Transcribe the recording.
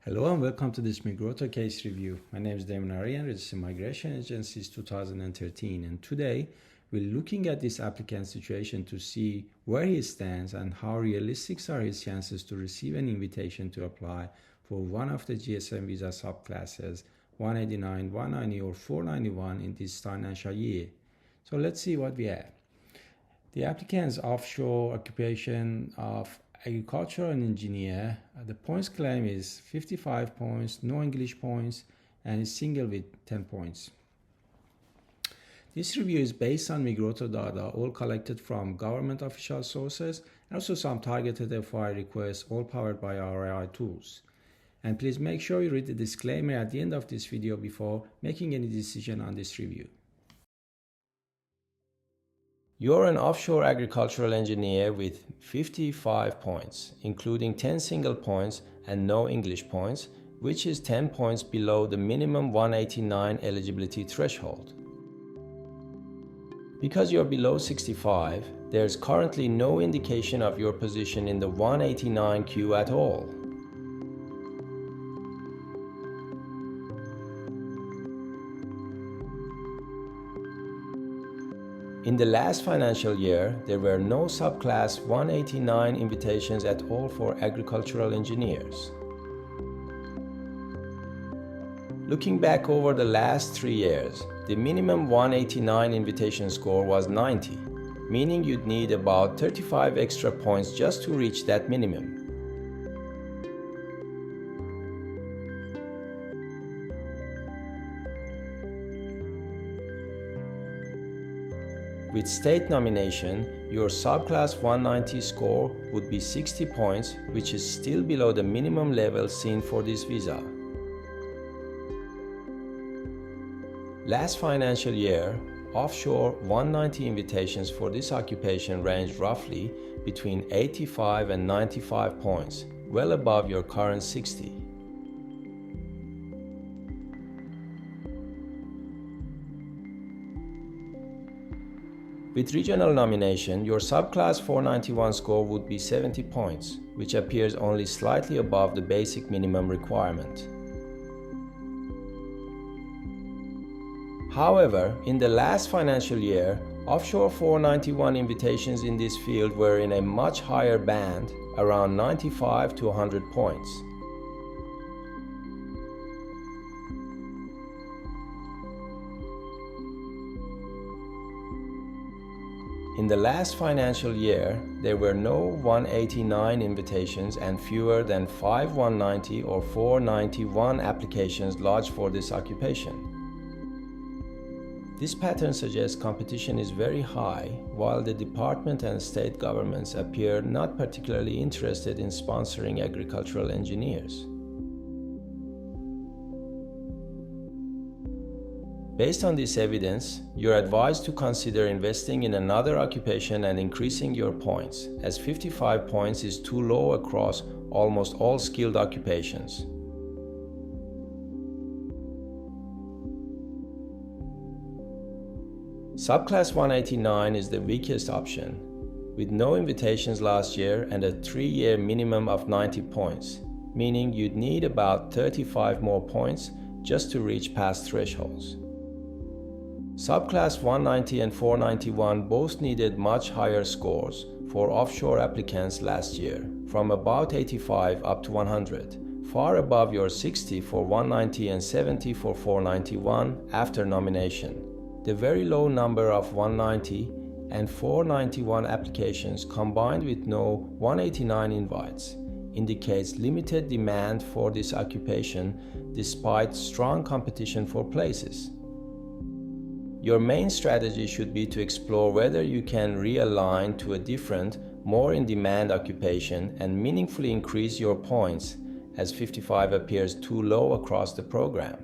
Hello and welcome to this Migroto case review. My name is Damon Aryan, registered migration agent since 2013, and today we're looking at this applicant situation to see where he stands and how realistic are his chances to receive an invitation to apply for one of the GSM visa subclasses 189, 190 or 491 in this financial year. So let's see what we have. The applicant's offshore occupation of agricultural engineer, the points claim is 55 points, no English points, and is single with 10 points. This review is based on Migroto data, all collected from government official sources, and also some targeted FOI requests, all powered by our AI tools. And please make sure you read the disclaimer at the end of this video before making any decision on this review. You're an offshore agricultural engineer with 55 points, including 10 single points and no English points, which is 10 points below the minimum 189 eligibility threshold. Because you're below 65, there's currently no indication of your position in the 189 queue at all. In the last financial year, there were no subclass 189 invitations at all for agricultural engineers. Looking back over the last 3 years, the minimum 189 invitation score was 90, meaning you'd need about 35 extra points just to reach that minimum. With state nomination, your subclass 190 score would be 60 points, which is still below the minimum level seen for this visa. Last financial year, offshore 190 invitations for this occupation ranged roughly between 85 and 95 points, well above your current 60. With regional nomination, your subclass 491 score would be 70 points, which appears only slightly above the basic minimum requirement. However, in the last financial year, offshore 491 invitations in this field were in a much higher band, around 95 to 100 points. In the last financial year, there were no 189 invitations and fewer than 5 190 or 491 applications lodged for this occupation. This pattern suggests competition is very high, while the department and state governments appear not particularly interested in sponsoring agricultural engineers. Based on this evidence, you're advised to consider investing in another occupation and increasing your points, as 55 points is too low across almost all skilled occupations. Subclass 189 is the weakest option, with no invitations last year and a 3-year minimum of 90 points, meaning you'd need about 35 more points just to reach past thresholds. Subclass 190 and 491 both needed much higher scores for offshore applicants last year, from about 85 up to 100, far above your 60 for 190 and 70 for 491 after nomination. The very low number of 190 and 491 applications combined with no 189 invites indicates limited demand for this occupation despite strong competition for places. Your main strategy should be to explore whether you can realign to a different, more in-demand occupation and meaningfully increase your points, as 55 appears too low across the program.